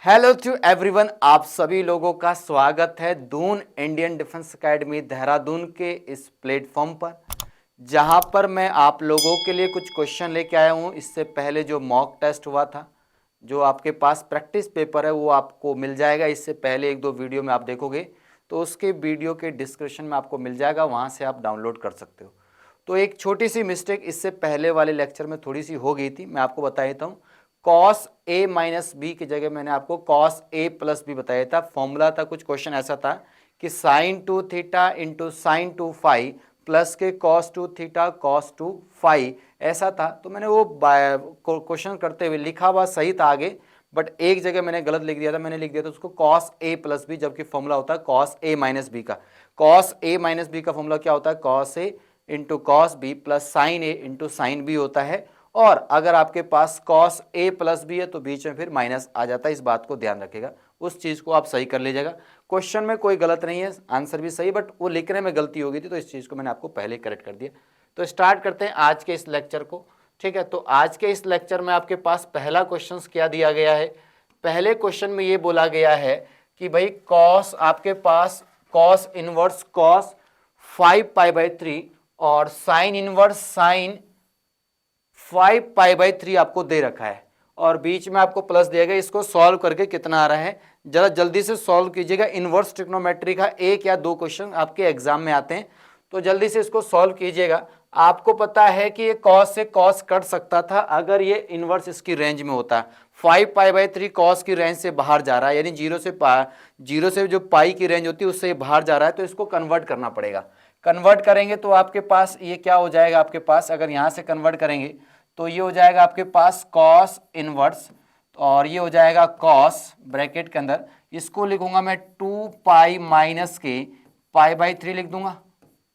Hello to everyone, आप सभी लोगों का स्वागत है Doon Indian defence academy Dehradun के इस प्लेटफॉर्म पर, जहां पर मैं आप लोगों के लिए कुछ क्वेश्चन लेके आया हूं। इससे पहले जो मॉक टेस्ट हुआ था, जो आपके पास प्रैक्टिस पेपर है, वो आपको मिल जाएगा। इससे पहले एक दो वीडियो में आप देखोगे तो उसके वीडियो के डिस्क्रिप्शन में आपको मिल जाएगा, वहां से आप डाउनलोड कर सकते हो। तो एक छोटी सी मिस्टेक इससे पहले वाले लेक्चर में थोड़ी सी हो गई थी, मैं आपको बता देता हूँ। कॉस ए माइनस बी की जगह मैंने आपको कॉस ए प्लस बी बताया था। फॉर्मूला था, कुछ क्वेश्चन ऐसा था कि sine two theta into sine two five plus के cos two theta cos two five, ऐसा था। तो मैंने वो क्वेश्चन करते हुए लिखा हुआ सही था आगे, बट एक जगह मैंने गलत लिख दिया था। मैंने लिख दिया था उसको कॉस ए प्लस बी, जबकि फॉर्मूला होता है कॉस ए माइनस बी का। कॉस ए माइनस बी का फॉर्मूला क्या होता है? Cos A into cos B plus sine A into sine B होता है। और अगर आपके पास कॉस ए प्लस बी है तो बीच में फिर माइनस आ जाता है। इस बात को ध्यान रखिएगा, उस चीज को आप सही कर लीजिएगा। क्वेश्चन में कोई गलत नहीं है, आंसर भी सही, बट वो लिखने में गलती हो गई थी, तो इस चीज को मैंने आपको पहले करेक्ट कर दिया। तो स्टार्ट करते हैं आज के इस लेक्चर को। ठीक है, तो आज के इस लेक्चर में आपके पास पहला क्वेश्चन क्या दिया गया है? पहले क्वेश्चन में ये बोला गया है कि भाई कॉस, आपके पास कॉस इनवर्स कॉस 5π/3 और साइन इनवर्स साइन 5π/3 आपको दे रखा है, और बीच में आपको प्लस दिया गया। इसको सॉल्व करके कितना आ रहा है जरा जल्दी से सॉल्व कीजिएगा। इनवर्स ट्रिग्नोमेट्री का एक या दो क्वेश्चन आपके एग्जाम में आते हैं, तो जल्दी से इसको सॉल्व कीजिएगा। आपको पता है कि ये कॉस से कॉस कट सकता था अगर ये इनवर्स इसकी रेंज में होता। 5π/3 कॉस की रेंज से बाहर जा रहा है, यानी जीरो से जो पाई की रेंज होती है उससे बाहर जा रहा है, तो इसको कन्वर्ट करना पड़ेगा। कन्वर्ट करेंगे तो आपके पास ये क्या हो जाएगा? आपके पास अगर यहाँ से कन्वर्ट करेंगे तो ये हो जाएगा आपके पास कॉस इनवर्स, और ये हो जाएगा कॉस ब्रैकेट के अंदर। इसको लिखूंगा मैं 2π माइनस के π/3 लिख दूंगा।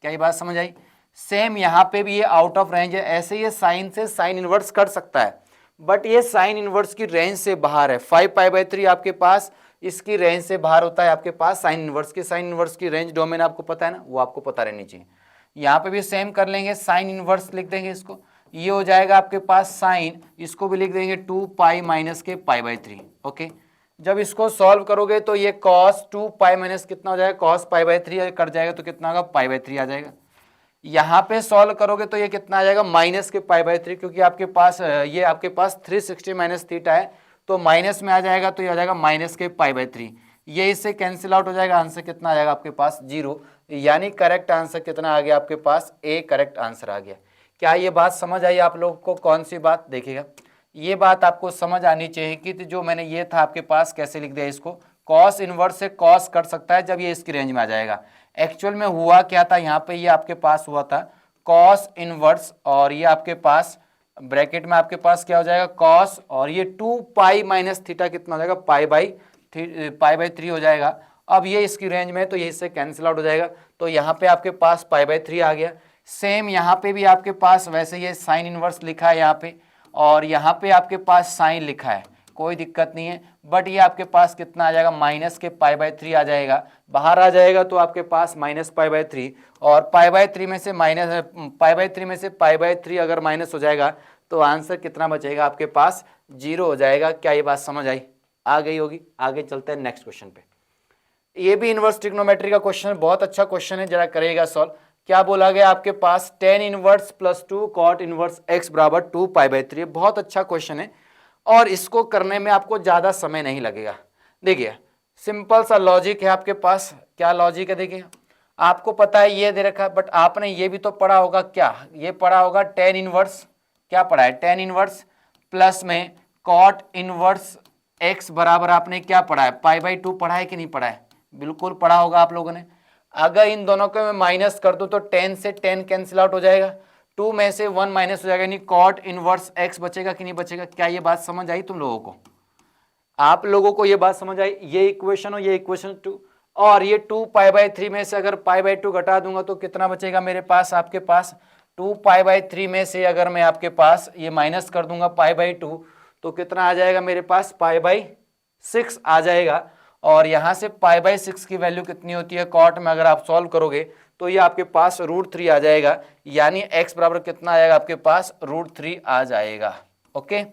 क्या ये बात समझ आई? सेम यहाँ पे भी ये आउट ऑफ रेंज है। ऐसे ये साइन से साइन इनवर्स कर सकता है, बट ये साइन इनवर्स की रेंज से बाहर है। 5π/3 आपके पास इसकी रेंज से बाहर होता है आपके पास साइन इनवर्स की रेंज डोमेन आपको पता है ना, वो आपको पता रहनी चाहिए। यहाँ पे भी सेम कर लेंगे, साइन इनवर्स लिख देंगे इसको। ये हो जाएगा आपके पास साइन, इसको भी लिख देंगे 2π माइनस के π/3। ओके, जब इसको सॉल्व करोगे तो ये cos 2π माइनस कितना हो जाएगा? cos π/3 कट जाएगा तो कितना होगा? π/3 आ जाएगा। यहाँ पे सॉल्व करोगे तो ये कितना आ जाएगा? माइनस के π/3, क्योंकि आपके पास ये आपके पास 360 माइनस थीटा है, तो माइनस में आ जाएगा, तो ये आ जाएगा माइनस के π/3। ये इससे कैंसिल आउट हो जाएगा। आंसर कितना आ जाएगा आपके पास? 0। यानी करेक्ट आंसर कितना आ गया आपके पास? ए करेक्ट आंसर आ गया। क्या ये बात समझ आई आप लोगों को? कौन सी बात? देखिएगा, ये बात आपको समझ आनी चाहिए कि जो मैंने ये था आपके पास कैसे लिख दिया इसको। कॉस इनवर्स से कॉस कट सकता है जब ये इसकी रेंज में आ जाएगा। एक्चुअल में हुआ क्या था यहाँ पे? ये आपके पास हुआ था कॉस इनवर्स, और ये आपके पास ब्रैकेट में आपके पास क्या हो जाएगा? कॉस, और ये 2π माइनस थीटा कितना हो जाएगा? π/3 हो जाएगा। अब ये इसकी रेंज में है तो ये इससे कैंसिल आउट हो जाएगा, तो यहाँ पे आपके पास π/3 आ गया। सेम यहाँ पे भी आपके पास वैसे ये साइन इनवर्स लिखा है यहाँ पे, और यहाँ पे आपके पास साइन लिखा है, कोई दिक्कत नहीं है। बट ये आपके पास कितना आ जाएगा? माइनस के π/3 आ जाएगा। बाहर आ जाएगा तो आपके पास माइनस π/3, और π/3 में से π/3 अगर माइनस हो जाएगा तो आंसर कितना बचेगा आपके पास? 0 हो जाएगा। क्या ये बात समझ आई? आ गई होगी। आगे चलते हैं नेक्स्ट क्वेश्चन पे। ये भी इनवर्स ट्रिग्नोमेट्री का क्वेश्चन है, बहुत अच्छा क्वेश्चन है, जरा करेगा सॉल्व। क्या बोला गया आपके पास? tan inverse plus 2 cot inverse x बराबर 2π/3। बहुत अच्छा क्वेश्चन है, और इसको करने में आपको ज़्यादा समय नहीं लगेगा। देखिए, सिंपल सा लॉजिक है आपके पास। क्या लॉजिक है? देखिए, आपको पता है ये दे रखा है, बट आपने ये भी तो पढ़ा होगा। क्या ये पढ़ा होगा? tan इनवर्स, क्या पढ़ा है? tan इनवर्स प्लस में cot इनवर्स x बराबर आपने क्या पढ़ा है? π/2 पढ़ा है कि नहीं पढ़ा है? बिल्कुल पढ़ा होगा आप लोगों ने। अगर इन दोनों को मैं माइनस कर दूं तो 10 से 10 कैंसिल आउट हो जाएगा, 2 में से 1 माइनस हो जाएगा, यानी कॉट इनवर्स x बचेगा कि नहीं बचेगा? क्या ये बात समझ आई तुम लोगों को? आप लोगों को ये बात समझ आई? ये इक्वेशन हो, ये इक्वेशन 2, और ये 2π/3 में से अगर π/2 घटा दूंगा तो कितना बचेगा मेरे पास? आपके पास 2π/3 में से अगर मैं आपके पास ये माइनस कर दूंगा π/2 तो कितना आ जाएगा मेरे पास? π/6 आ जाएगा। और यहाँ से π/6 की वैल्यू कितनी होती है कॉट में? अगर आप सॉल्व करोगे तो ये आपके पास √3 आ जाएगा, यानी x बराबर कितना आएगा आपके पास? √3 आ जाएगा। ओके,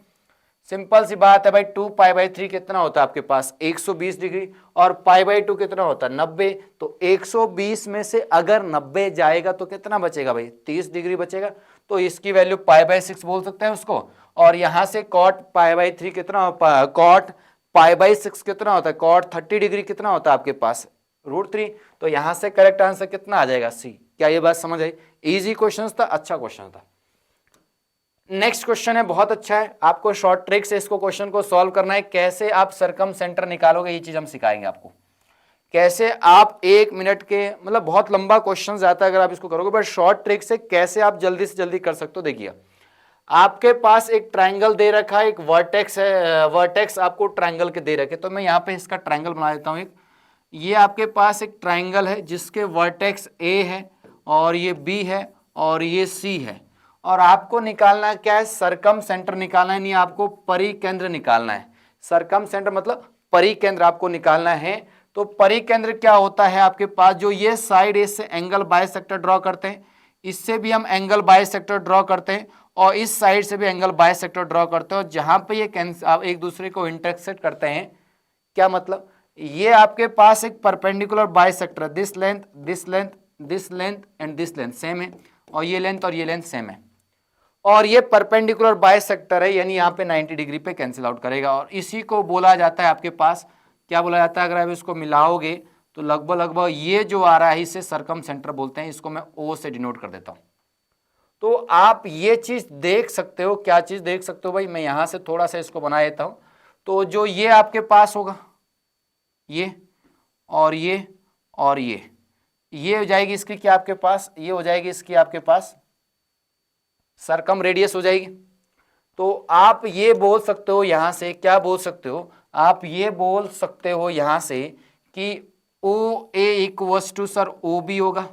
सिंपल सी बात है भाई, 2π/3 कितना होता है आपके पास 120 डिग्री, और π/2 कितना होता है 90। तो 120 में से अगर 90 जाएगा तो कितना बचेगा भाई, 30 डिग्री बचेगा। तो इसकी वैल्यू π/6 बोल सकते हैं उसको। और यहां से cot π/3 कितना, cot π/6 कितना होता है, cot 30 डिग्री कितना होता है आपके पास √3। तो यहां से करेक्ट आंसर कितना आ जाएगा, सी। क्या ये बात समझ आई? इजी क्वेश्चन था, अच्छा क्वेश्चन था। नेक्स्ट क्वेश्चन है, बहुत अच्छा है, आपको शॉर्ट ट्रिक से इसको क्वेश्चन को सॉल्व करना है। कैसे आप सरकम सेंटर निकालोगे, ये चीज हम सिखाएंगे आपको। कैसे आप 1 मिनट के, मतलब बहुत लंबा क्वेश्चन जाता है अगर आप इसको करोगे, बट शॉर्ट ट्रिक से कैसे आप जल्दी से जल्दी कर सकते हो। देखिए, आपके पास एक ट्राइंगल दे रखा है, एक वर्टेक्स है, वर्टेक्स आपको ट्राइंगल के दे रखे। तो मैं यहाँ पे इसका ट्राइंगल बना देता हूँ एक। ये आपके पास एक ट्राइंगल है जिसके वर्टेक्स ए है और ये बी है और ये सी है, और आपको निकालना क्या है, सरकम सेंटर निकालना है, नहीं आपको परिकेंद्र निकालना है। सरकम सेंटर मतलब परिकेंद्र आपको निकालना है। तो परिकेंद्र क्या होता है आपके पास, जो ये साइड इससे एंगल बाइसेक्टर ड्रॉ करते हैं, इससे भी हम एंगल बाइसेक्टर ड्रॉ करते हैं, और इस साइड से भी एंगल बाइसेक्टर ड्रॉ करते हैं। और जहां पे ये एक दूसरे को इंटरसेक्ट करते हैं, क्या मतलब, ये आपके पास एक perpendicular bisector, this length this length this length and this length same है, और ये लेंथ सेम है, और ये परपेंडिकुलर बाइसेक्टर है, यानी यहाँ पे 90 डिग्री पे कैंसिल आउट करेगा। और इसी को बोला जाता है आपके पास, क्या बोला जाता है, अगर आप इसको मिलाओगे तो लगभग ये जो आ रहा है इसे सरकम सेंटर बोलते हैं। इसको मैं ओ से डिनोट कर देता हूं। तो आप ये चीज देख सकते हो, क्या चीज देख सकते हो भाई, मैं यहां से थोड़ा सा इसको बना देता हूं। तो जो ये आपके पास होगा, ये और ये हो जाएगी इसकी क्या आपके पास, ये हो जाएगी इसकी आपके पास सरकम रेडियस हो जाएगी। तो आप ये बोल सकते हो यहां से, क्या बोल सकते हो, आप ये बोल सकते हो यहां से कि O A equals to sir O B होगा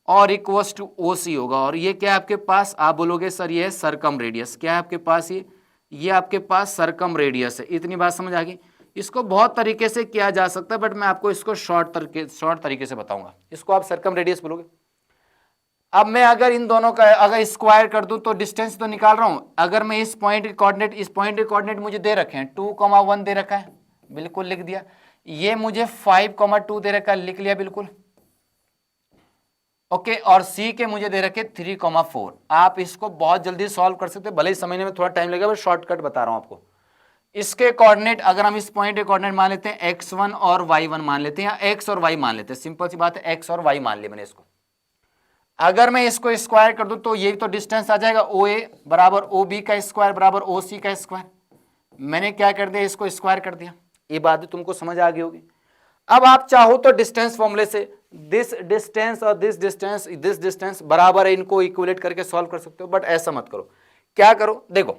और इक्वस टू ओ सी होगा। और ये क्या है आपके पास, आप बोलोगे सर ये है सरकम रेडियस। क्या है आपके पास, ये आपके पास सरकम रेडियस है। इतनी बात समझ आ गई। इसको बहुत तरीके से किया जा सकता है, बट मैं आपको इसको शॉर्ट तरीके से बताऊंगा। इसको आप सरकम रेडियस बोलोगे। अब मैं अगर इन दोनों का अगर स्क्वायर कर दूं तो डिस्टेंस तो निकाल रहा हूं। अगर मैं इस पॉइंट के कोऑर्डिनेट, इस पॉइंट के कोऑर्डिनेट मुझे दे रखे हैं 2,1 दे रखा है, बिल्कुल लिख दिया। ये मुझे 5,2 दे रखा है, लिख लिया बिल्कुल ओके। और सी के मुझे दे रखे 3,4। आप इसको बहुत जल्दी सॉल्व कर सकते हैं, भले ही समझने में थोड़ा टाइम लगेगा, बट शॉर्टकट बता रहा हूं आपको। इसके कोऑर्डिनेट अगर हम इस पॉइंट के कोऑर्डिनेट मान लेते हैं x1 और y1 मान लेते हैं, या x और y मान लेते हैं, सिंपल सी बात है, x और y मान लिया मैंने इसको। अगर मैं इसको स्क्वायर कर दूं तो ये तो डिस्टेंस आ जाएगा OA बराबर OB का स्क्वायर बराबर OC का स्क्वायर। मैंने क्या कर दिया, इसको स्क्वायर कर दिया। ये बात तुमको समझ आ गई होगी। अब आप चाहो तो डिस्टेंस फॉर्मूले से दिस डिस्टेंस और दिस डिस्टेंस बराबर है, इनको इक्विलेट करके सॉल्व कर सकते हो, बट ऐसा मत करो। क्या करो, देखो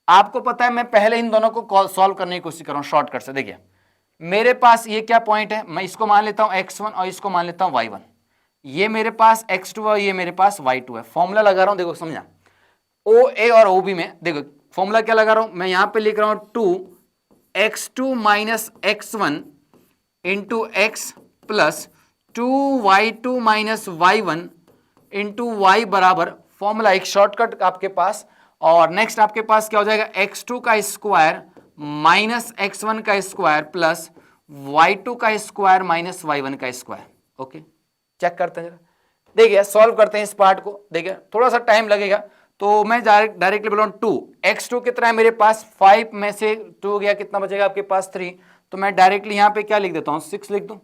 आपको पता है मैं पहले इन दोनों को सॉल्व करने की कोशिश कर रहा हूं शॉर्टकट से। देखिए मेरे पास ये क्या पॉइंट है, मैं इसको मान लेता हूं x1 और इसको मान लेता हूं y1। ये मेरे पास x2 और ये मेरे पास y2 है। फॉर्मूला लगा रहा हूं, देखो समझा, OA और OB में देखो फॉर्मूला क्या लगा रहा हूं, मैं यहां पे लिख रहा हूं 2x2 minus x1 into x plus 2y2 minus y1 into y बराबर, फॉर्मूला एक शॉर्टकट आपके पास। और नेक्स्ट आपके पास क्या हो जाएगा, x2 का स्क्वायर माइनस x1 का स्क्वायर प्लस y2 का स्क्वायर माइनस y1 का स्क्वायर। ओके, चेक करते हैं, देखिए सॉल्व करते हैं इस पार्ट को। देखिए थोड़ा सा टाइम लगेगा, तो मैं डायरेक्टली बोल रहा हूं 2 x2 कितना है मेरे पास 5 में से 2 गया, कितना बचेगा आपके पास 3। तो मैं डायरेक्टली यहां पे क्या लिख देता हूं, 6 लिख दूं।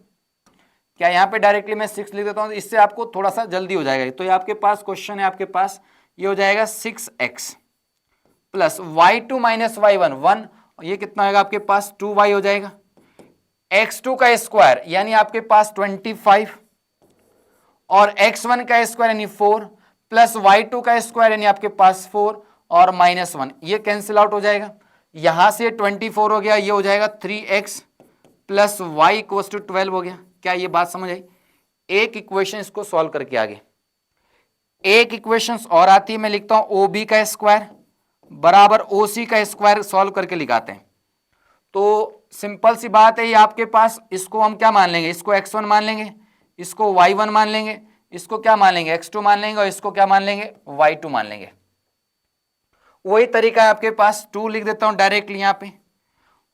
क्या यहां पे डायरेक्टली मैं 6 लिख देता हूं, इससे आपको थोड़ा सा जल्दी हो जाएगा। तो ये आपके पास क्वेश्चन है, आपके पास ये हो जाएगा 6x plus y2 minus y1 1, ये कितना आएगा आपके पास 2y हो जाएगा। x2 का स्क्वायर यानी आपके पास 25 और x1 का स्क्वायर यानी 4 प्लस y2 का स्क्वायर यानी आपके पास 4 और माइनस 1, ये कैंसिल आउट हो जाएगा। यहां से 24 हो गया, ये हो जाएगा 3x plus y equals to 12 हो गया। क्या ये बात समझ आई? एक इक्वेशन इसको सॉल्व करके आगे एक इक्वेशन और आती है, मैं लिखता हूं OB का स्क्वायर बराबर OC का स्क्वायर, सॉल्व करके लिखाते हैं। तो सिंपल सी बात है, ये आपके पास, इसको हम क्या मान लेंगे, इसको x1 मान लेंगे, इसको y1 मान लेंगे, इसको क्या मान लेंगे x2 मान लेंगे, और इसको क्या मान लेंगे y2 मान लेंगे। वही तरीका है आपके पास, 2 लिख देता हूं डायरेक्टली यहां पे,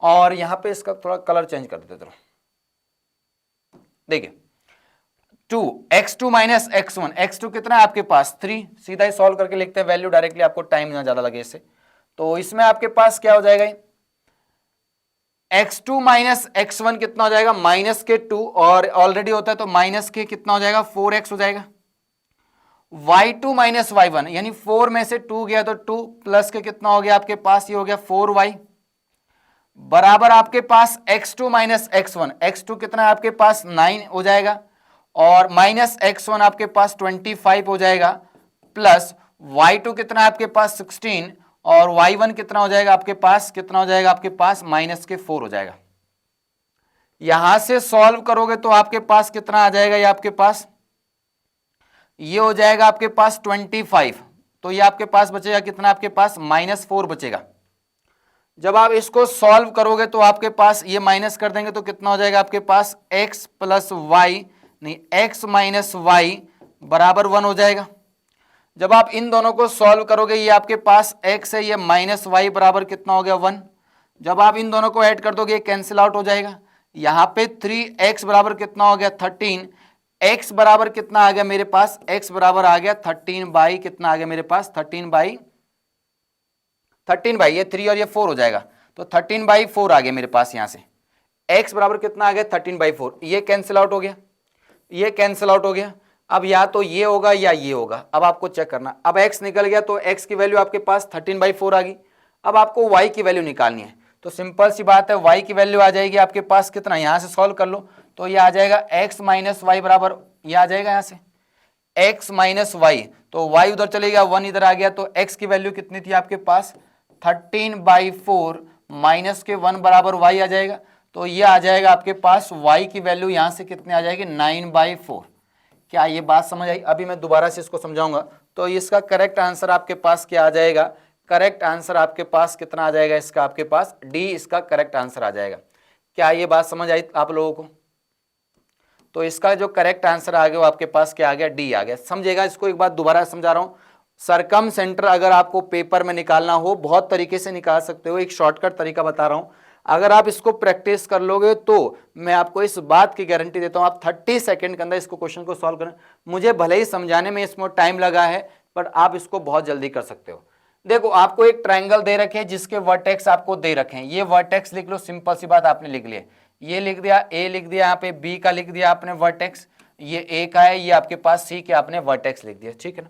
और यहां पे इसका थोड़ा कलर चेंज कर देता हूं। देखिए 2x2 माइनस x1, x2 कितना है आपके पास 3, सीधा ही सॉल्व करके लिखते हैं वैल्यू डायरेक्टली, आपको टाइम ना ज्यादा लगे इससे। तो इसमें आपके पास क्या हो जाएगा, x2 माइनस x1 कितना हो जाएगा माइनस के 2, और ऑलरेडी होता है तो माइनस के कितना हो जाएगा 4x हो जाएगा। y2 माइनस y1 यानी 4 में से 2 गया तो 2 प्लस के कितना हो गया आपके पास, ये हो गया 4y, बराबर आपके पास x2 माइनस x1, x2 कितना है आपके पास 9 हो जाएगा, और माइनस x1 आपके पास 25 हो जाएगा, प्लस y2 कितना है आपके पास 16, और y1 कितना हो जाएगा आपके पास, कितना हो जाएगा आपके पास माइनस के 4 हो जाएगा। यहां से सॉल्व करोगे तो आपके पास कितना आ जाएगा, ये आपके पास ये हो जाएगा आपके पास 25, तो ये आपके पास बचेगा कितना, आपके पास -4 बचेगा। जब आप इसको सॉल्व करोगे तो आपके पास ये माइनस कर देंगे तो कितना हो जाएगा आपके पास x प्लस वाई, नहीं x माइनस वाई बराबर 1 हो जाएगा। जब आप इन दोनों को सॉल्व करोगे, ये आपके पास x है, ये माइनस वाई बराबर कितना हो गया 1। जब आप इन दोनों को ऐड कर दोगे कैंसिल आउट हो जाएगा। यहाँ पे 3x बराबर कितना हो गया 13, x बराबर कितना आ गया मेरे पास, x बराबर आ गया 13 बाई कितना आ गया मेरे पास 13 बाई ये 3 और ये 4 हो जाएगा, तो 13/4 आ गया मेरे पास। यहां से x बराबर कितना आ गया 13/4, ये कैंसिल आउट हो गया, ये कैंसिल आउट हो गया। अब या तो ये होगा या ये होगा, अब आपको चेक करना। अब x निकल गया तो x की वैल्यू आपके पास 13/4 आ गई। अब आपको y की वैल्यू निकालनी है, तो सिंपल सी बात है, y की वैल्यू आ जाएगी आपके पास कितना, यहां से सॉल्व कर लो तो ये आ जाएगा x माइनस वाई बराबर, ये आ जाएगा यहां से x माइनस वाई, तो y उधर चलेगा 1 इधर आ गया, तो x की वैल्यू कितनी थी आपके पास 13/4 माइनस के 1 बराबर y आ जाएगा, तो ये आ जाएगा आपके पास y की वैल्यू यहां से कितने आ जाएगी 9/4। क्या ये बात समझ आई? अभी मैं दोबारा से इसको समझाऊंगा, तो इसका करेक्ट आंसर आपके पास क्या आ जाएगा, करेक्ट आंसर आपके पास कितना आ जाएगा, इसका आपके पास डी इसका करेक्ट आंसर आ जाएगा। क्या ये बात समझ आई आप लोगों को? तो इसका जो करेक्ट आंसर आ गया वो आपके पास क्या आ गया, डी आ गया। समझेगा इसको, एक बात दोबारा समझा रहा हूं। सरकम सेंटर अगर आपको पेपर में निकालना हो, बहुत तरीके से निकाल सकते हो, एक शॉर्टकट तरीका बता रहा हूं। अगर आप इसको प्रैक्टिस कर लोगे तो मैं आपको इस बात की गारंटी देता हूं, आप 30 सेकंड के अंदर इसको क्वेश्चन को सॉल्व करें। मुझे भले ही समझाने में इसमें टाइम लगा है, बट आप इसको बहुत जल्दी कर सकते हो। देखो आपको एक ट्राइंगल दे रखे हैं जिसके वर्टेक्स आपको दे रखे हैं, ये वर्टेक्स लिख लो, सिंपल सी बात आपने लिख लिया, ये लिख दिया, ए लिख दिया, यहाँ पे बी का लिख दिया आपने वर्टेक्स, ये ए का है, ये आपके पास सी के आपने वर्टेक्स लिख दिया, ठीक है ना।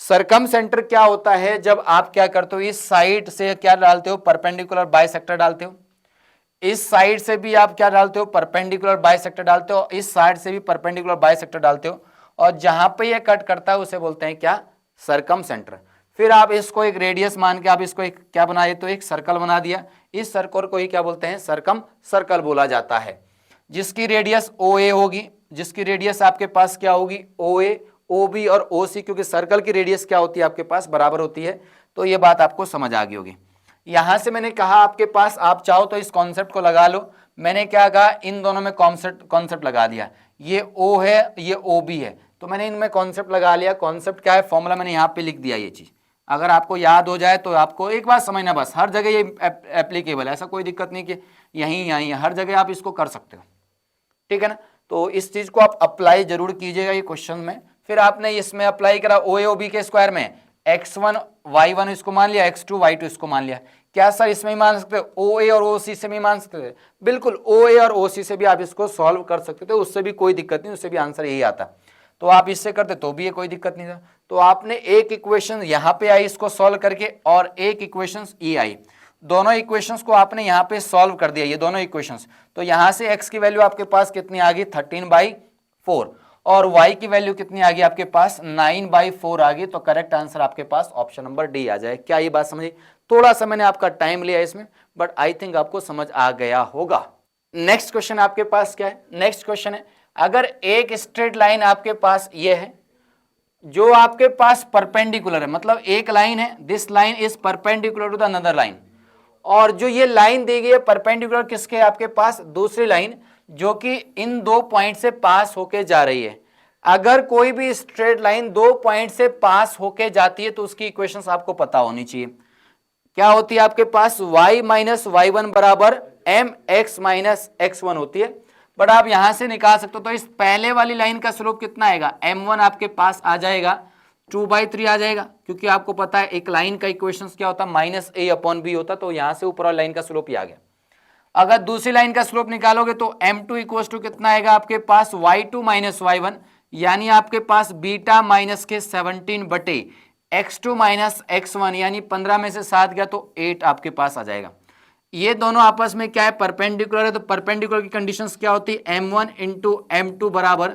सरकम सेंटर क्या होता है, जब आप क्या करते हो, इस साइड से क्या डालते हो, परपेंडिकुलर बाइसेक्टर डालते हो, इस साइड से भी आप क्या डालते हो, परपेंडिकुलर बाइसेक्टर डालते हो, इस साइड से भी परपेंडिकुलर बाइसेक्टर डालते हो, और जहां पे ये कट करता है उसे बोलते हैं क्या, सरकम सेंटर। फिर आप इसको एक रेडियस मान के आप इसको एक क्या बनाए, तो एक सर्कल बना दिया, इस सर्कल को ही क्या बोलते हैं, सरकम सर्कल बोला जाता है, जिसकी रेडियस OA होगी, जिसकी रेडियस आपके पास क्या होगी, OA, OB और OC, क्योंकि सर्कल की रेडियस क्या होती है आपके पास, बराबर होती है। तो ये बात आपको समझ आ गई होगी। यहां से मैंने कहा आपके पास, आप चाहो तो इस कॉन्सेप्ट को लगा लो। मैंने क्या कहा, इन दोनों में कॉन्सेप्ट लगा दिया, ये O है, ये OB है, तो मैंने इनमें कॉन्सेप्ट लगा लिया। कॉन्सेप्ट क्या है, फॉर्मूला मैंने यहाँ पे लिख दिया, ये चीज अगर आपको याद हो जाए तो आपको एक बार समझना, बस हर जगह ये एप्लीकेबल है, ऐसा कोई दिक्कत नहीं कि यहीं हर जगह आप इसको कर सकते हो, ठीक है ना। तो इस चीज को आप अप्लाई जरूर कीजिएगा ये क्वेश्चन में। फिर आपने इसमें अप्लाई करा OA के स्क्वायर में, x1 y1 इसको मान लिया, x2 y2 इसको मान लिया। क्या सर इसमें ही मान सकते हो, OA और OC से भी मान सकते थे? बिल्कुल, OA और OC से भी आप इसको सॉल्व कर सकते थे, उससे भी कोई दिक्कत नहीं, उससे भी आंसर यही आता। तो आप इससे करते तो भी ये कोई दिक्कत नहीं था। तो आपने एक इक्वेशन यहाँ पे आई इसको सॉल्व करके, और एक इक्वेशन ये आई, दोनों इक्वेशंस को आपने यहाँ पे सॉल्व कर दिया, ये दोनों इक्वेशंस। तो यहाँ से x की वैल्यू आपके पास कितनी आ गई 13/4, और y की वैल्यू कितनी आ गई आपके पास 9/4 आ गई। तो करेक्ट आंसर आपके पास ऑप्शन नंबर डी आ जाए। क्या ये बात समझी? थोड़ा सा मैंने आपका टाइम लिया इसमें, बट आई थिंक आपको समझ आ गया होगा। नेक्स्ट क्वेश्चन आपके पास क्या है, नेक्स्ट क्वेश्चन है, अगर एक स्ट्रेट लाइन आपके पास ये है जो आपके पास परपेंडिकुलर है, मतलब एक लाइन है, this line is perpendicular to the another line, और जो ये लाइन दी गई है परपेंडिकुलर किसके है आपके पास, दूसरी लाइन, जो कि इन दो पॉइंट से पास होके जा रही है। अगर कोई भी स्ट्रेट लाइन दो पॉइंट से पास होके जाती है तो उसकी इक्वेशंस आपको पता होनी चाहिए। क्या होती है आपके पास y माइनस वाई वन बराबर m x minus x one होती है। बट आप यहां से निकाल सकते हो, तो इस पहले वाली लाइन का स्लोप कितना आएगा, m1 आपके पास आ जाएगा 2/3 आ जाएगा, क्योंकि आपको पता है एक लाइन का इक्वेशन क्या होता है माइनस ए अपॉन बी होता, तो यहां से ऊपर वाली लाइन का स्लोप ही आ गया। अगर दूसरी लाइन का स्लोप निकालोगे तो m2 इक्वल टू कितना आएगा आपके पास y2 माइनस वाई वन, यानी आपके पास बीटा माइनस के 17 बटे x2 माइनस x1, यानी 15 में से 7 गया तो 8 आपके पास आ जाएगा। ये दोनों आपस में क्या है, परपेंडिकुलर है, तो परपेंडिकुलर की कंडीशंस क्या होती है, m1 इंटू m2 बराबर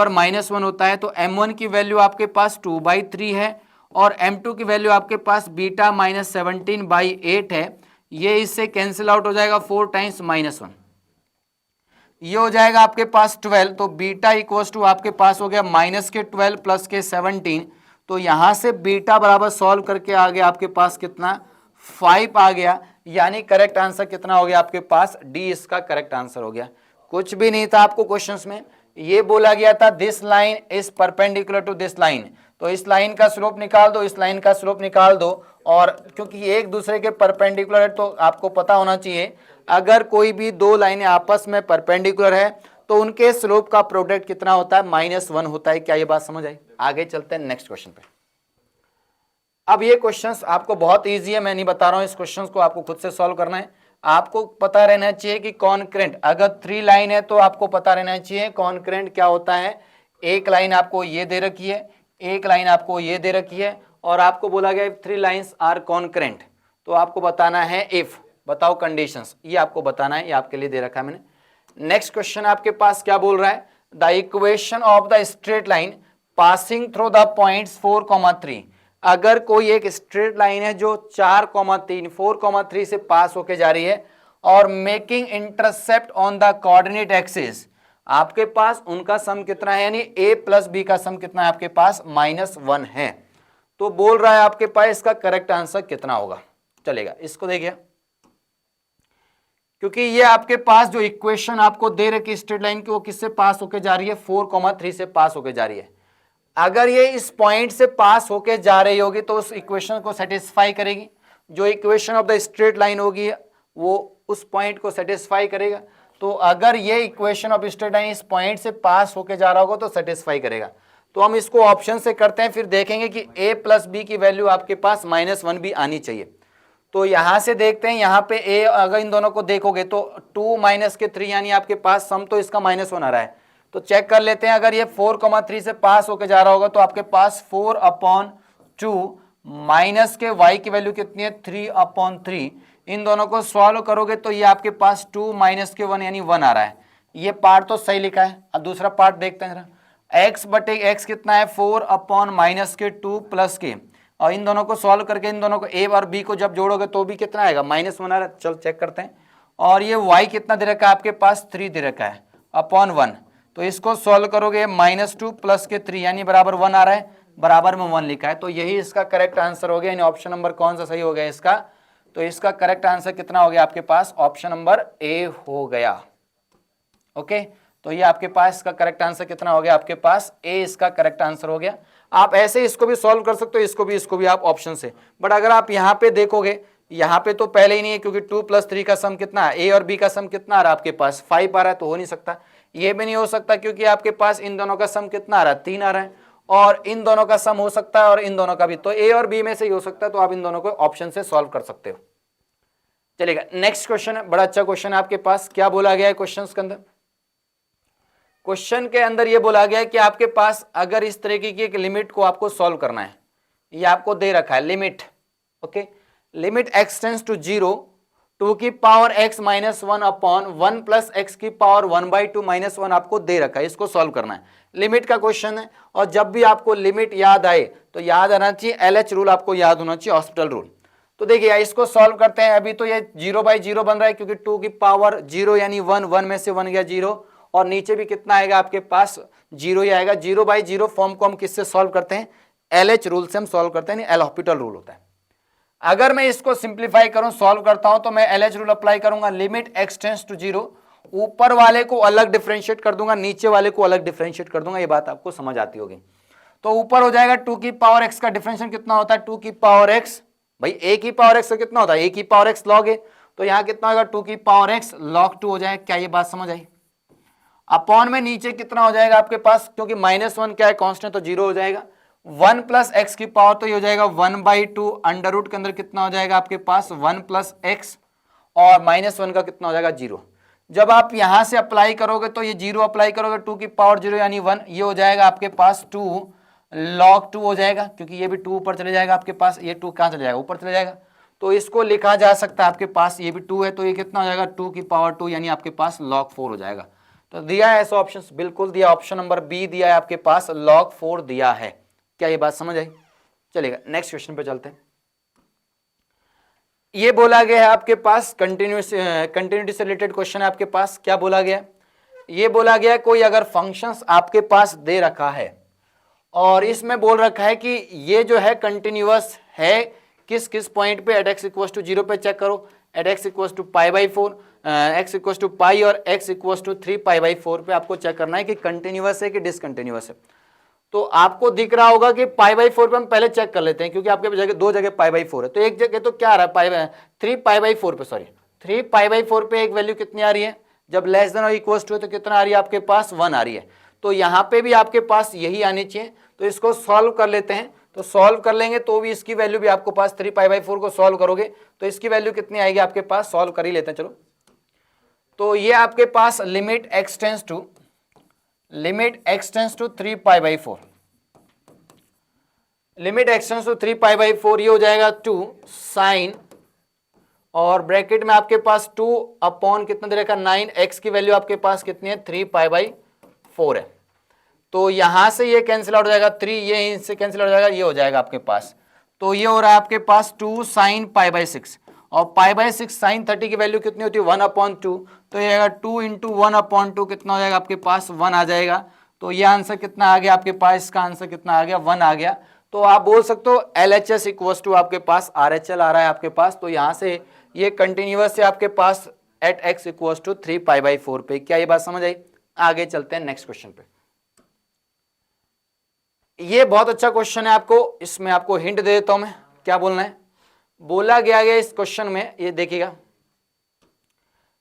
-1 होता है, तो m1 की वैल्यू आपके पास 2/3 है और m2 की वैल्यू आपके पास बीटा माइनस 17/8 है। ये इससे कैंसिल आउट हो जाएगा 4 टाइम्स -1, ये हो जाएगा आपके पास 12, तो बीटा इक्वल्स टू आपके पास हो गया माइनस के 12 प्लस के 17, तो यहां से बीटा बराबर सॉल्व करके आ गया आपके पास कितना 5 आ गया, यानी करेक्ट आंसर कितना हो गया आपके पास डी, इसका करेक्ट आंसर हो गया। कुछ भी नहीं था आपको क्वेश्चंस में, ये बोला गया था this line is perpendicular to this line, तो इस लाइन का स्लोप निकाल दो, इस लाइन का स्लोप निकाल दो, और क्योंकि एक दूसरे के परपेंडिकुलर है तो आपको पता होना चाहिए अगर कोई भी दो लाइनें आपस में परपेंडिकुलर है तो उनके स्लोप का प्रोडक्ट कितना होता है -1 होता है। क्या ये बात समझ आई? आगे चलते हैं नेक्स्ट क्वेश्चन पे। अब ये क्वेश्चंस आपको बहुत इजी है, मैं नहीं बता रहा हूं, इस क्वेश्चंस को आपको खुद से सॉल्व करना है। आपको पता रहना चाहिए कि कॉन्करेंट, अगर 3 लाइन है तो आपको पता रहना चाहिए कॉन्करेंट क्या होता है। एक लाइन आपको ये दे रखी है, एक लाइन आपको ये दे रखी है, और आपको बोला गया 3 लाइन्स आर कॉन्करेंट, तो आपको बताना है इफ, बताओ कंडीशंस, ये आपको बताना है, ये आपके लिए दे रखा है मैंने। नेक्स्ट क्वेश्चन आपके पास क्या बोल रहा है, the equation of the straight line passing through the points 4,3, अगर कोई एक स्ट्रेट लाइन है जो 4,3 4,3 से पास होके जा रही है और making intercept on the coordinate axis, आपके पास उनका सम कितना है, यानी a प्लस बी का सम कितना है आपके पास -1 है, तो बोल रहा है आपके पास इसका करेक्ट आंसर कितना होगा। चलेगा, इसको देखिए, क्योंकि ये आपके पास जो इक्वेशन आपको दे रखी स्ट्रेट लाइन की वो किससे पास होके जा रही है, 4,3 से पास होके जा रही है। अगर ये इस पॉइंट से पास होके जा रही होगी तो उस इक्वेशन को सेटिस्फाई करेगी, जो equation of the straight line होगी वो उस पॉइंट को सेटिस्फाई करेगा। तो अगर ये इक्वेशन ऑफ स्ट्रेट लाइन इस पॉइंट से पास होके जा रहा होगा तो सेटिस्फाई करेगा। तो हम इसको ऑप्शन से करते हैं, फिर देखेंगे कि a प्लस बी की वैल्यू आपके पास -1 भी आनी चाहिए। तो यहां से देखते हैं, यहाँ पे a, अगर इन दोनों को देखोगे तो 2 माइनस के 3, यानी आपके पास सम तो इसका -1 आ रहा है, तो चेक कर लेते हैं। अगर ये 4,3 से पास होके जा रहा होगा तो आपके पास 4/2 माइनस के y की वैल्यू कितनी है 3/3, इन दोनों को सॉल्व करोगे तो ये आपके पास 2 माइनस के 1 यानी 1 आ रहा है। ये पार्ट तो सही लिखा है। अब दूसरा पार्ट देखते हैं जरा, x बटे x कितना है 4/-2 प्लस के, और इन दोनों को सॉल्व करके इन दोनों को a और b को जब जोड़ोगे तो भी कितना आएगा -1 आ रहा है। चल चेक करते हैं। और ये y कितना दे रखा है आपके पास 3 दे रखा है /1, तो इसको सॉल्व करोगे -2 प्लस के 3 यानी बराबर 1 आ रहा है, बराबर में 1 लिखा है, तो यही इसका करेक्ट आंसर हो गया। यानी ऑप्शन नंबर कौन सा सही हो गया इसका, तो इसका करेक्ट आंसर कितना हो गया आपके पास, ऑप्शन नंबर ए हो गया। ओके, तो ये आपके पास इसका करेक्ट आंसर कितना हो गया आपके पास, ए इसका करेक्ट आंसर हो गया। आप ऐसे इसको भी सॉल्व कर सकते हो, इसको भी आप ऑप्शन से, बट अगर आप यहाँ पे देखोगे, यहाँ पे तो पहले ही नहीं है, क्योंकि 2 + 3 का सम कितना है, ए और बी का सम कितना आ रहा है आपके पास 5 आ रहा है, तो हो नहीं सकता। ये भी नहीं हो सकता क्योंकि आपके पास इन दोनों का सम कितना आ रहा है 3 आ रहा है, और इन दोनों का सम हो सकता है और इन दोनों का भी, तो ए और बी में से ही हो सकता है, तो आप इन दोनों को ऑप्शन से सॉल्व कर सकते हो। चलेगा, नेक्स्ट क्वेश्चन है, बड़ा अच्छा क्वेश्चन है आपके पास। क्या बोला गया है क्वेश्चन के अंदर, क्वेश्चन के अंदर ये बोला गया है कि आपके पास अगर इस तरीके की एक लिमिट को आपको सॉल्व करना है, ये आपको दे रखा है limit, okay, limit x tends to 0 2 की पावर x -1 अपॉन 1 + x की पावर 1/2 -1 आपको दे रखा है, इसको सॉल्व करना है। लिमिट का क्वेश्चन है, और जब भी आपको लिमिट याद आए तो याद आना चाहिए LH रूल, आपको याद होना चाहिए हॉस्पिटल रूल। तो देखिए इसको सॉल्व करते हैं। अभी तो ये 0/0 बन रहा है क्योंकि 2 की पावर 0 यानी 1, 1 में से 1 गया 0, और नीचे भी कितना आएगा आपके पास 0 ही आएगा। 0/0 फॉर्म को हम किससे सॉल्व करते हैं, LH रूल से हम सॉल्व करते हैं, एल हॉस्पिटल रूल होता है। अगर मैं इसको सिंप्लीफाई करूं, सॉल्व करता हूं, तो मैं LH रूल अप्लाई करूंगा, लिमिट x टेंड्स टू 0, ऊपर वाले को अलग डिफरेंशिएट कर दूंगा, नीचे वाले को अलग डिफरेंशिएट कर दूंगा। ये बात आपको समझ आती होगी। तो ऊपर हो जाएगा 2 की पावर x का डिफरेंशियल कितना होता है 2 की पावर x, भाई a की पावर x का कितना होता है a की पावर x log a, तो यहाँ कितना होगा 2 की पावर x log 2 हो जाएगा। क्या ये बात समझ आई? अपॉन में नीचे कितना हो जाएगा आपके पास, क्योंकि -1 क्या है कांस्टेंट, तो 0 हो जाएगा। 1 प्लस एक्स की पावर तो ये हो जाएगा 1/2, अंडर रूट के अंदर कितना हो जाएगा आपके पास 1 प्लस एक्स, और -1 का कितना हो जाएगा 0। जब आप यहां से अप्लाई करोगे तो ये 0 अप्लाई करोगे 2 की पावर 0 यानी 1, ये हो जाएगा आपके पास 2 log 2 हो जाएगा, क्योंकि ये भी 2 ऊपर चले जाएगा आपके पास, ये 2 कहां चले जाएगा ऊपर चले जाएगा, तो इसको लिखा जा सकता है आपके पास, ये भी 2 है तो ये कितना हो जाएगा 2 की पावर 2 यानी आपके पास log 4 हो जाएगा। तो दिया है ऐसा ऑप्शन, बिल्कुल दिया, ऑप्शन नंबर बी दिया है आपके पास, log 4 दिया है। क्या ये बात समझ आई? चलेगा नेक्स्ट क्वेश्चन पे चलते हैं। ये बोला गया है आपके पास कंटिन्यूटी से रिलेटेड क्वेश्चन है आपके पास। क्या बोला गया? ये बोला गया कोई अगर फंक्शंस आपके पास दे रखा है और इसमें बोल रखा है कि ये जो है कंटिन्यूअस है किस किस पॉइंट पे, एट एक्स इक्वल टू 0 पे चेक करो, at x equal to π/4, x equal to pi और एक्स इक्वल टू 3π/4 पे आपको चेक करना है कि कंटिन्यूअस है कि डिसकंटिन्यूअस है। तो आपको दिख रहा होगा कि π/4 पे हम पहले चेक कर लेते हैं, क्योंकि आपके जगह दो जगह π/4 है, तो एक जगह तो क्या आ रहा है 3π/4 पे, सॉरी 3π/4 पे एक वैल्यू कितनी आ रही है, जब लेस देन और इक्वल टू है तो कितना आ रही है आपके पास 1 आ रही है। तो यहाँ पे भी आपके पास यही आनी चाहिए, तो इसको सॉल्व कर लेते हैं। तो सॉल्व कर लेंगे तो भी इसकी वैल्यू भी आपको पास 3π/4 को सॉल्व करोगे तो इसकी वैल्यू कितनी आएगी आपके पास, सॉल्व कर ही लेते हैं चलो। तो ये आपके पास limit x tends to 3π/4, limit x tends to 3π/4 ये हो जाएगा 2 साइन, और ब्रैकेट में आपके पास 2 अपॉन कितना दे रखा 9, x की वैल्यू आपके पास कितनी है 3π/4 है। तो यहां से ये कैंसिल आउट हो जाएगा 3, ये इनसे कैंसिल आउट हो जाएगा, ये हो जाएगा आपके पास, तो ये हो रहा है आपके पास 2 साइन π/6, और π/6 साइन 30 की वैल्यू कितनी होती है 1/2, तो ये आएगा 2 इंटू 1/2 कितना हो जाएगा आपके पास 1 आ जाएगा। तो ये आंसर कितना आ गया आपके पास, इसका आंसर कितना आ गया 1 आ गया। तो आप बोल सकते हो LHS इक्वल टू आपके पास RHL आ रहा है आपके पास, तो यहां से ये कंटिन्यूअस है आपके पास एट x इक्वल टू 3π/4 पे। क्या ये बात समझ आई? आगे चलते हैं नेक्स्ट क्वेश्चन पे। ये बहुत अच्छा क्वेश्चन है, आपको इसमें आपको हिंट दे देता हूं मैं क्या बोलना है। बोला गया इस क्वेश्चन में, ये देखिएगा,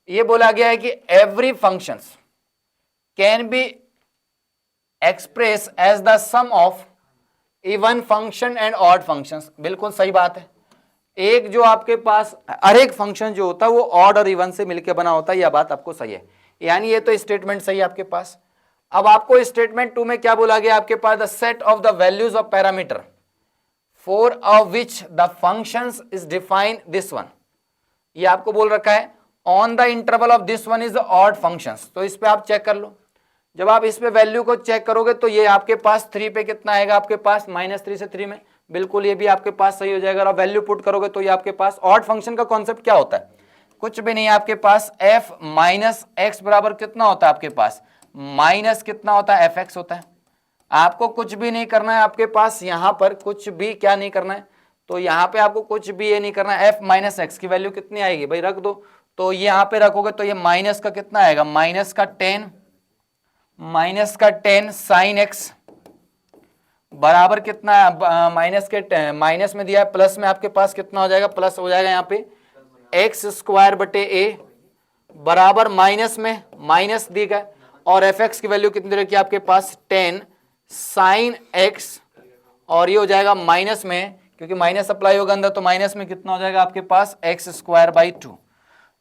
ये बोला गया है कि every functions can be express as the sum of even function and odd functions. बिल्कुल सही बात है, एक जो आपके पास हर एक फंक्शन जो होता है वो ऑड और इवन से मिलकर बना होता है, यह बात आपको सही है, यानी ये तो स्टेटमेंट सही है आपके पास। अब आपको स्टेटमेंट 2 में क्या बोला गया आपके पास, the set of the values of parameter for of which the functions is define this one, ये आपको बोल रखा है on the interval of this one is odd functions. तो इस पे आप चेक कर लो, जब आप इस पे वैल्यू को चेक करोगे तो ये आपके पास 3 पे कितना आएगा आपके पास -3 से 3 में, बिल्कुल ये भी आपके पास सही हो जाएगा। और वैल्यू पुट करोगे तो ये आपके पास ऑड फंक्शन का कॉन्सेप्ट क्या होता है, कुछ भी नहीं है आपके पास, f माइनस एक्स बराबर कितना होता है आपके पास माइनस कितना होता है fx होता है। आपको कुछ भी नहीं करना है आपके पास, यहाँ पर कुछ भी क्या नहीं करना है, तो यहाँ पे आपको कुछ भी ये नहीं करना है। f माइनस एक्स की वैल्यू कितनी आएगी भाई रख दो, तो यहाँ पे रखोगे तो ये माइनस का कितना आएगा माइनस का 10 साइन एक्स बराबर कितना है माइनस में दिया है, प्लस में आपके पास कितना हो जाएगा, प्लस हो जाएगा यहाँ पे x² बटे a बराबर माइनस में माइनस दी गया, और fx की वैल्यू कितनी रखी आपके पास 10 साइन x, और ये हो जाएगा माइनस में, क्योंकि माइनस अप्लाई होगा अंदर तो माइनस में कितना हो जाएगा आपके पास x²/2,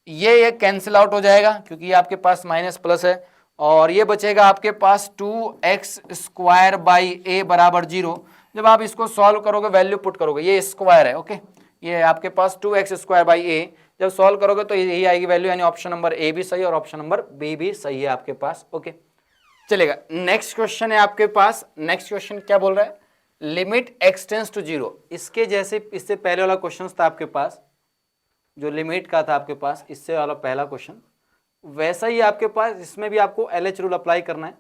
ये कैंसिल आउट हो जाएगा क्योंकि ये आपके पास माइनस प्लस है, और ये बचेगा आपके पास 2x² a बराबर 0। जब आप इसको सॉल्व करोगे वैल्यू पुट करोगे, ये स्क्वायर है ओके, ये आपके पास 2x² a, जब सॉल्व करोगे तो यही आएगी वैल्यू, यानी ऑप्शन नंबर ए भी सही और ऑप्शन नंबर बी भी सही है आपके पास ओके। चलेगा नेक्स्ट क्वेश्चन है आपके पास, नेक्स्ट क्वेश्चन क्या बोल रहा है, लिमिट x टेंस टू 0। इसके जैसे इससे पहले वाला क्वेश्चन था आपके पास जो लिमिट का था आपके पास, इससे वाला पहला क्वेश्चन वैसा ही आपके पास, इसमें भी आपको LH रूल अप्लाई करना है।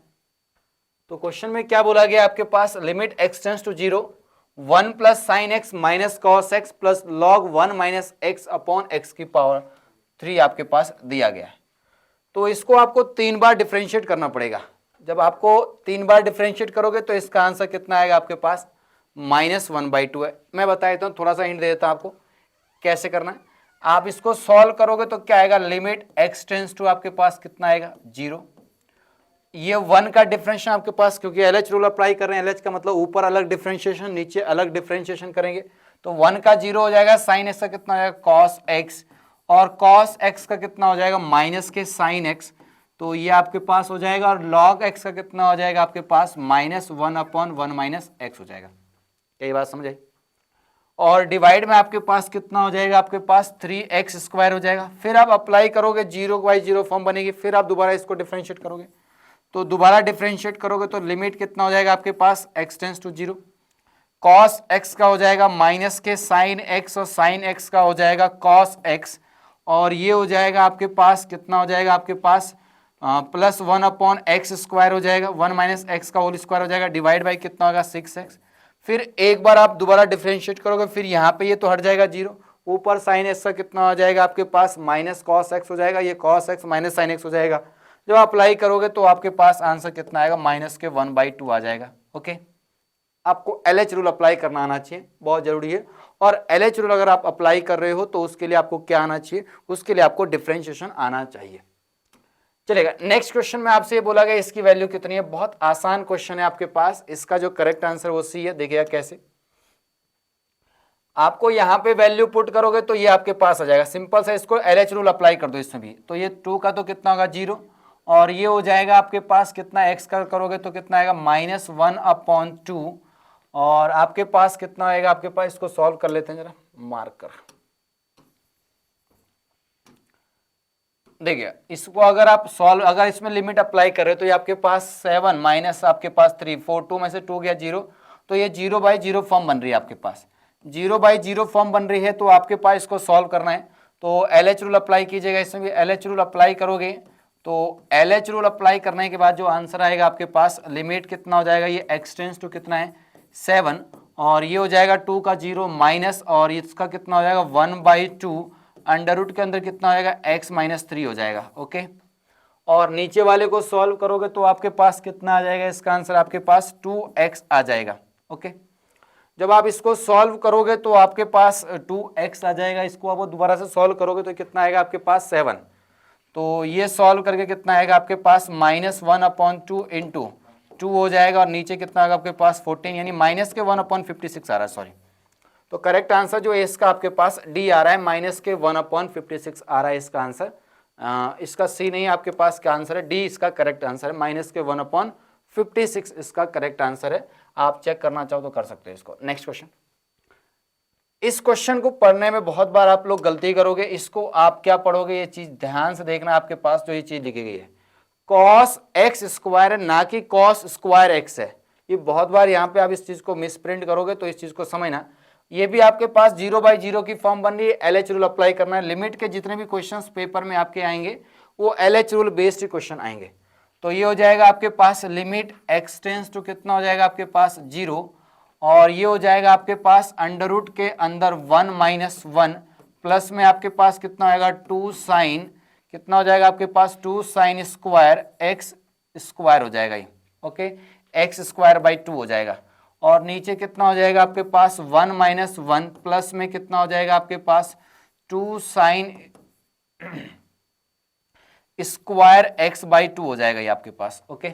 तो क्वेश्चन में क्या बोला गया आपके पास, limit x tends to 0 1 plus sine x minus cos x plus log 1 minus x upon x की पावर 3 आपके पास दिया गया है। तो इसको आपको 3 बार डिफरेंशिएट करना पड़ेगा, जब आपको 3 बार डिफ्रेंशिएट करोगे तो इसका आंसर कितना आएगा आपके पास, -1/2 है। मैं बता देता हूँ, थोड़ा सा हिंट दे देता हूँ आपको कैसे करना है। आप इसको सॉल्व करोगे तो क्या आएगा, लिमिट x टेंड्स टू आपके पास कितना आएगा 0। ये 1 का डिफरेंशिएशन आपके पास, क्योंकि LH रूल अप्लाई कर रहे हैं, LH का मतलब ऊपर अलग डिफरेंशिएशन नीचे अलग डिफरेंशिएशन करेंगे, तो 1 का 0 हो जाएगा, साइन x का कितना हो जाएगा cos x, और cos x का कितना हो जाएगा माइनस के sin x, तो ये आपके पास हो जाएगा, और log x का कितना हो जाएगा आपके पास -1/1 - x हो जाएगा। यही बात समझ आई। और डिवाइड में आपके पास कितना हो जाएगा, आपके पास 3x² हो जाएगा। फिर आप अप्लाई करोगे 0/0 फॉर्म बनेगी, फिर आप दोबारा इसको डिफरेंशिएट करोगे, तो दोबारा डिफरेंशिएट करोगे तो लिमिट कितना हो जाएगा आपके पास x tends to 0, cos x का हो जाएगा माइनस के sin x, और sin x का हो जाएगा cos x, और ये हो जाएगा आपके पास कितना हो जाएगा आपके पास +1/x² हो जाएगा, 1 - x का होल स्क्वायर हो जाएगा, डिवाइड बाई कितना होगा 6x। फिर एक बार आप दोबारा डिफरेंशिएट करोगे, फिर यहाँ पे ये तो हट जाएगा 0, ऊपर sin x का कितना हो जाएगा आपके पास -cos x हो जाएगा, ये cos x - sin x हो जाएगा। जब अप्लाई करोगे तो आपके पास आंसर कितना आएगा, -1/2 आ जाएगा। ओके, आपको LH रूल अप्लाई करना आना चाहिए, बहुत जरूरी है। और LH रूल अगर आप अप्लाई कर रहे हो तो उसके लिए आपको क्या आना चाहिए, उसके लिए आपको डिफरेंशिएशन आना चाहिए। चलेगा, नेक्स्ट क्वेश्चन में आपसे ये बोला गया इसकी वैल्यू कितनी है। बहुत आसान क्वेश्चन है आपके पास, इसका जो करेक्ट आंसर वो सी है। देखिएगा कैसे, आपको यहाँ पे वैल्यू पुट करोगे तो ये आपके पास आ जाएगा, सिंपल सा, इसको LH रूल अप्लाई कर दो इसमें भी, तो ये 2 का तो कितना होगा 0, और ये हो जाएगा आपके पास कितना, x का करोगे तो कितना आएगा -1/2, और आपके पास कितना आएगा आपके पास, इसको सॉल्व कर लेते हैं जरा, मार्क कर। देखिए इसको अगर आप सॉल्व, अगर इसमें लिमिट अप्लाई कर रहे हो तो ये आपके पास 7 माइनस आपके पास 3, 4, 2 में से 2 गया 0, तो ये 0/0 फॉर्म बन रही है आपके पास, 0/0 फॉर्म बन रही है। तो आपके पास इसको सॉल्व करना है, तो LH रूल अप्लाई कीजिएगा, इसमें भी LH रूल अप्लाई करोगे तो LH रूल अप्लाई करने के बाद जो आंसर आएगा आपके पास, लिमिट कितना हो जाएगा, ये x टेंड्स टू कितना है 7, और ये हो जाएगा 2 का 0 माइनस, और इसका कितना हो जाएगा 1/2, अंडर रूट के अंदर कितना हो जाएगा x - 3 हो जाएगा। ओके, और नीचे वाले को सॉल्व करोगे तो आपके पास कितना आ जाएगा, इसका आंसर आपके पास 2x आ जाएगा। ओके, जब आप इसको सॉल्व करोगे तो आपके पास 2x आ जाएगा, इसको आप दोबारा से सॉल्व करोगे तो कितना आएगा आपके पास 7, तो ये सॉल्व करके कितना आएगा आपके पास -1/2 इंटू 2 हो जाएगा, और नीचे कितना आएगा आपके पास 14, यानी -1/56 आ रहा है, सॉरी। तो करेक्ट आंसर जो है इसका आपके पास डी आ रहा है, -1/56 आ रहा है इसका आंसर। इसका सी नहीं, आपके पास क्या आंसर है, डी इसका करेक्ट आंसर है, -1/56 इसका करेक्ट आंसर है। आप चेक करना चाहो तो कर सकते हो इसको। नेक्स्ट क्वेश्चन, इस क्वेश्चन को पढ़ने में बहुत बार आप लोग गलती करोगे, इसको आप क्या पढ़ोगे, ये चीज ध्यान से देखना, आपके पास जो ये चीज लिखी गई है cos x² है, ना कि cos स्क्वायर x है। ये बहुत बार यहाँ पे आप इस चीज को मिसप्रिंट करोगे, तो इस चीज को समझना, ये भी आपके पास 0/0 की फॉर्म बन रही है, LH रूल अप्लाई करना है। लिमिट के जितने भी क्वेश्चंस पेपर में आपके आएंगे वो LH रूल बेस्ड क्वेश्चन आएंगे। तो ये हो जाएगा आपके पास लिमिट x टेंड्स टू कितना हो जाएगा आपके पास 0, और ये हो जाएगा आपके पास अंडर रूट के अंदर 1 - 1, प्लस में आपके पास कितना आएगा 2 साइन, कितना हो जाएगा आपके पास 2 साइन स्क्वायर x² हो जाएगा ये। ओके, x²/2 हो जाएगा, और नीचे कितना हो जाएगा आपके पास 1 - 1, प्लस में कितना हो जाएगा आपके पास 2 साइन स्क्वायर x/2 हो जाएगा ये आपके पास। ओके,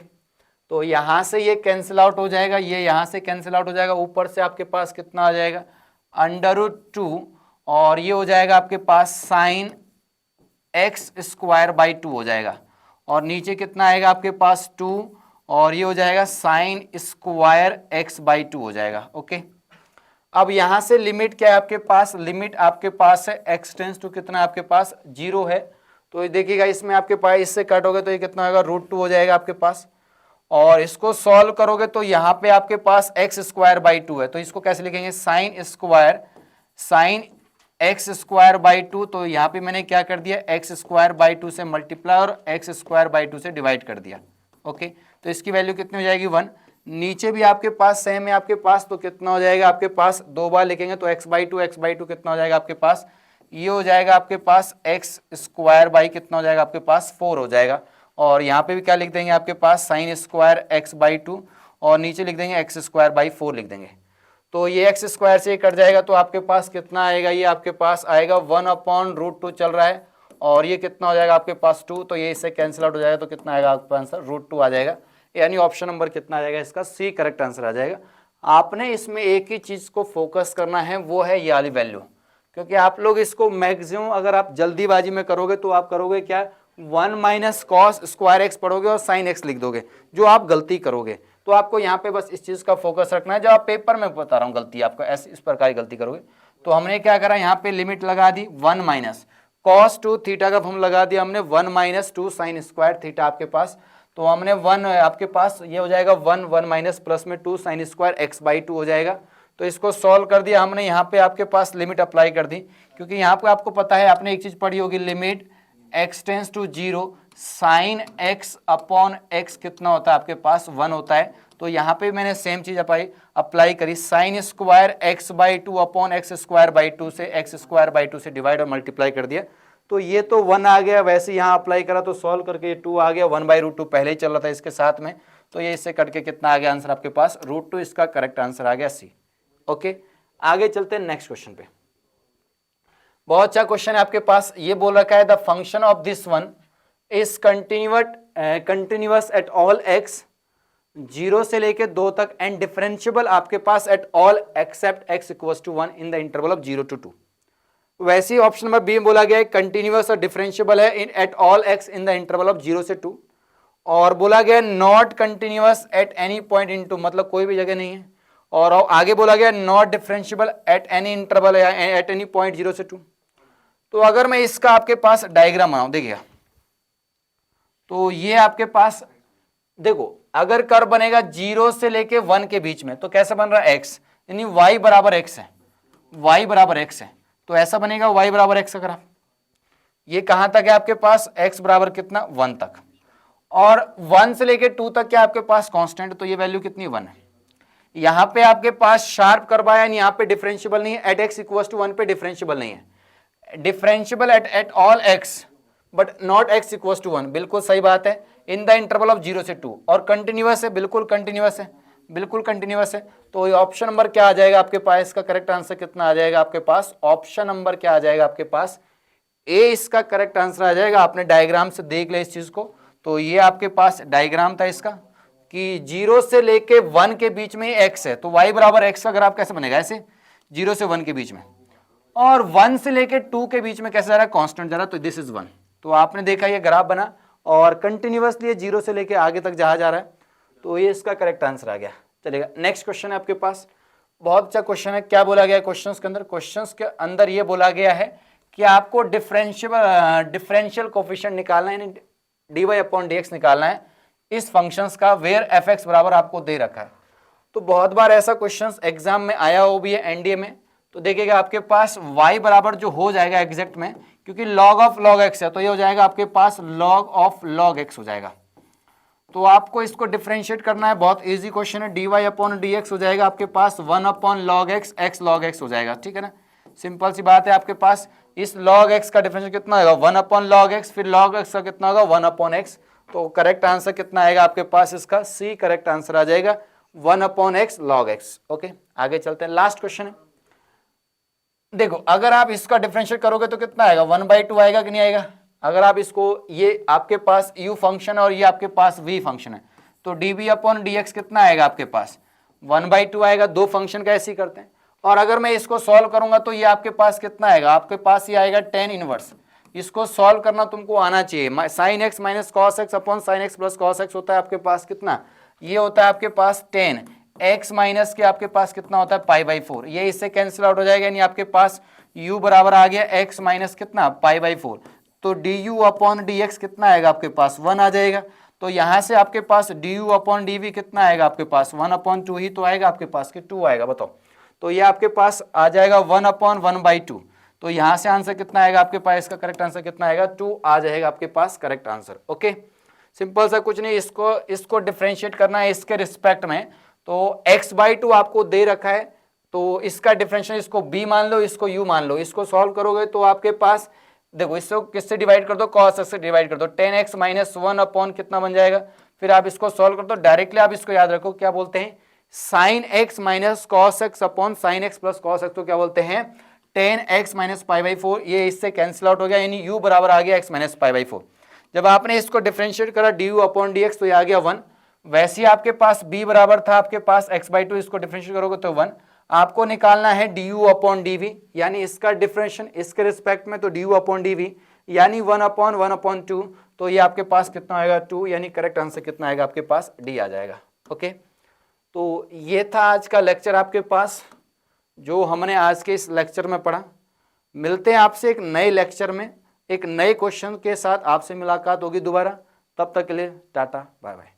तो यहां से ये कैंसिल आउट हो जाएगा, ये यहां से कैंसिल आउट हो जाएगा, ऊपर से आपके पास कितना आ जाएगा √2, और ये हो जाएगा आपके पास साइन x²/2 हो जाएगा, और नीचे कितना आएगा आपके पास 2, और ये हो जाएगा साइन स्क्वायर x/2 हो जाएगा। ओके, अब यहां से लिमिट क्या है आपके पास, लिमिट आपके पास है x टेंड्स टू कितना आपके पास 0 है, तो देखिएगा इसमें आपके पास इससे कट होगा तो ये कितना होगा √2 हो जाएगा आपके पास, और इसको सॉल्व करोगे तो यहाँ पे आपके पास x²/2 है, तो इसको कैसे लिखेंगे साइन x²/2, तो यहाँ पे मैंने क्या कर दिया x²/2 से मल्टीप्लाई और x²/2 से डिवाइड कर दिया। ओके, तो इसकी वैल्यू कितनी हो जाएगी 1, नीचे भी आपके पास सेम है आपके पास, तो कितना हो जाएगा आपके पास, 2 बार लिखेंगे तो x/2 कितना हो जाएगा आपके पास, ये हो जाएगा आपके पास x² कितना हो जाएगा आपके पास 4 हो जाएगा, और यहाँ पे भी क्या लिख देंगे आपके पास sine square x by two, और नीचे लिख देंगे एक्स स्क्वायर बाई 4 लिख देंगे। तो ये एक्स स्क्वायर से कट जाएगा, तो आपके पास कितना आएगा, ये आपके पास आएगा 1/√2 चल रहा है, और ये कितना हो जाएगा आपके पास 2, तो ये इससे कैंसिल आउट हो जाएगा, तो कितना आएगा आपके पास आंसर √2 आ जाएगा। यानी ऑप्शन नंबर कितना आ जाएगा इसका, सी करेक्ट आंसर आ जाएगा। आपने इसमें एक ही चीज को फोकस करना है, वो है ये वाली वैल्यू, क्योंकि आप लोग इसको मैक्सिमम अगर आप जल्दीबाजी में करोगे तो आप करोगे क्या, 1 - cos स्क्वायर एक्स पढ़ोगे और साइन एक्स लिख दोगे, जो आप गलती करोगे। तो आपको यहाँ पे बस इस चीज का फोकस रखना है, जो आप पेपर में बता रहा हूँ गलती आपका ऐसे इस प्रकार की गलती करोगे। तो हमने क्या करा, यहाँ पे लिमिट लगा दी 1 - cos 2 थीटा का हम लगा दिया हमने 1 - 2 साइन स्क्वायर थीटा आपके पास, तो हमने 1 आपके पास ये हो जाएगा 1 प्लस में 2 साइन स्क्वायर एक्स बाई 2 हो जाएगा। तो इसको सॉल्व कर दिया हमने, यहाँ पे आपके पास लिमिट अप्लाई कर दी, क्योंकि यहाँ पे आपको पता है आपने एक चीज पढ़ी होगी, limit x tends to 0 sine x upon x कितना होता है आपके पास 1 होता है। तो यहाँ पे मैंने सेम चीज अप्लाई करी, sign square x by 2 upon x square by 2 से एक्स स्क्वायर बाई 2 से डिवाइड और मल्टीप्लाई कर दिया, तो ये तो 1 आ गया, वैसे यहाँ अप्लाई करा तो सॉल्व करके ये 2 आ गया, 1/√2 पहले ही चल रहा था इसके साथ में, तो ये इससे कट के कितना आ गया आंसर आपके पास √2, इसका करेक्ट आंसर आ गया सी। ओके, आगे चलते हैं नेक्स्ट क्वेश्चन पे। बहुत अच्छा क्वेश्चन है आपके पास, ये बोल रखा है the function of this one is continuous at all x, 0 से लेके 2 तक, एंड डिफरेंशियबल आपके पास at all except x equals to 1 in the interval of 0 to 2। वैसे ही ऑप्शन नंबर बी में बोला गया है कंटिन्यूअस और डिफरेंशियबल है in at all x in the interval of 0 से 2, और बोला गया not continuous at any point in two, मतलब कोई भी जगह नहीं है, और आगे बोला गया not differentiable at any interval eight any point 0 से 2। तो अगर मैं इसका आपके पास डायग्राम बनाऊं, देखिएगा तो ये आपके पास देखो, अगर कर्व बनेगा 0 से लेके 1 के बीच में, तो कैसा बन रहा है x, यानी y बराबर x है, y बराबर x है, तो ऐसा बनेगा y बराबर x। अगर आप ये कहां तक है आपके पास, x बराबर कितना 1 तक, और 1 से लेके 2 तक क्या आपके पास कांस्टेंट, तो ये वैल्यू कितनी 1 है। यहां पे आपके पास शार्प कर्व आया, यहाँ पे डिफरेंशियबल नहीं है, एट x इक्वल्स टू 1 पे डिफरेंशियबल नहीं है, differentiable at all x but not x equals to 1, बिल्कुल सही बात है, इन द इंटरवल ऑफ 0 से 2, और कंटिन्यूअस है, बिल्कुल कंटिन्यूअस है, बिल्कुल कंटिन्यूअस है। तो ये ऑप्शन नंबर क्या आ जाएगा आपके पास, इसका करेक्ट आंसर कितना आ जाएगा आपके पास, ऑप्शन नंबर क्या आ जाएगा आपके पास, ए इसका करेक्ट आंसर आ जाएगा। आपने डायग्राम से देख लिया इस चीज को, तो ये आपके पास डायग्राम था इसका कि 0 से लेके 1 के बीच में x है, तो y बराबर x अगर आप कैसे बनेगा, ऐसे 0 से 1 के बीच में, और 1 से लेके 2 के बीच में कैसे जा रहा है, कांस्टेंट जा रहा है, तो दिस इज 1। तो आपने देखा ये ग्राफ बना, और कंटिन्यूअसली 0 से लेके आगे तक जहां जा रहा है, तो ये इसका करेक्ट आंसर आ गया। चलेगा, नेक्स्ट क्वेश्चन है आपके पास, बहुत अच्छा क्वेश्चन है। क्या बोला गया है क्वेश्चंस के अंदर, क्वेश्चंस के अंदर ये बोला गया है कि आपको डिफरेंशियल कोफिशिएंट निकालना है, dy/dx निकालना है इस फंक्शंस का, वेयर fx बराबर आपको दे रखा है। तो बहुत बार ऐसा क्वेश्चंस एग्जाम में आया हो भी है, एनडीए में, तो देखिएगा आपके पास y बराबर जो हो जाएगा एग्जैक्ट में, क्योंकि log ऑफ log x है, तो ये हो जाएगा आपके पास log ऑफ log x हो जाएगा। तो आपको इसको डिफरेंशिएट करना है, बहुत इजी क्वेश्चन है, dy/dx हो जाएगा आपके पास 1/log x, x log x हो जाएगा, ठीक है ना, सिंपल सी बात है। आपके पास इस log x का डिफरेंशिएट कितना होगा, 1/log x, फिर log x का कितना होगा 1/x, तो करेक्ट आंसर कितना आएगा आपके पास, इसका सी करेक्ट आंसर आ जाएगा 1/x log x। ओके, आगे चलते हैं, लास्ट क्वेश्चन है। देखो अगर आप इसका डिफरेंशिएट करोगे तो कितना आएगा, 1/2 आएगा कि नहीं आएगा। अगर आप इसको, ये आपके पास u फंक्शन है और ये आपके पास v फंक्शन है, तो dv/dx कितना आएगा आपके पास 1/2 आएगा। दो फंक्शन का ऐसे ही करते हैं। और अगर मैं इसको सॉल्व करूंगा तो ये आपके पास कितना आएगा, आपके पास ये आएगा tan इनवर्स। इसको सॉल्व करना तुमको आना चाहिए, sign x minus cos x upon sine x plus cos x होता है आपके पास कितना, ये होता है आपके पास 10 x माइनस के आपके पास कितना होता है π/4, ये इससे कैंसिल आउट हो जाएगा, यानी आपके पास u बराबर आ गया x माइनस कितना π/4, तो du/dx कितना आएगा आपके पास 1 आ जाएगा। तो यहाँ से आपके पास du/dv कितना आएगा आपके पास 1/2 ही तो आएगा आपके पास कि 2 आएगा, बताओ। तो ये आपके पास आ जाएगा 1/1/2, तो यहाँ से आंसर कितना आएगा आपके पास, इसका करेक्ट आंसर कितना आएगा 2 आ जाएगा आपके पास करेक्ट आंसर। ओके, सिंपल सा कुछ नहीं, इसको डिफरेंशिएट करना है इसके रिस्पेक्ट में। तो x/2 आपको दे रखा है, तो इसका डिफरेंशियल इसको b मान लो, इसको u मान लो, इसको सॉल्व करोगे तो आपके पास देखो इसको किससे डिवाइड कर दो, cos x से डिवाइड कर दो, 10x माइनस 1 अपॉन कितना बन जाएगा, फिर आप इसको सॉल्व कर दो, डायरेक्टली आप इसको याद रखो क्या बोलते हैं, sine x minus cos x upon sine x plus cos x, तो क्या बोलते हैं 10x माइनस पाई बाई 4, ये इससे कैंसिल आउट हो गया, यानी u बराबर आ गया x माइनस पाई बाई 4। जब आपने इसको डिफरेंशिएट करा du अपॉन dx तो ये आ गया 1। वैसे ही आपके पास b बराबर था आपके पास x बाई 2, इसको डिफरेंशिएट करोगे तो 1। आपको निकालना है du अपॉन dv, यानी इसका डिफरेंशिएशन इसके रिस्पेक्ट में, तो du अपॉन dv यानी 1 अपॉन 2, तो ये आपके पास कितना आएगा 2, यानी करेक्ट आंसर कितना आएगा आपके पास d आ जाएगा। ओके, तो ये था आज का लेक्चर आपके पास, जो हमने आज के इस लेक्चर में पढ़ा। मिलते हैं आपसे एक नए लेक्चर में, एक नए क्वेश्चन के साथ आपसे मुलाकात होगी दोबारा। तब तक के लिए टाटा बाय बाय।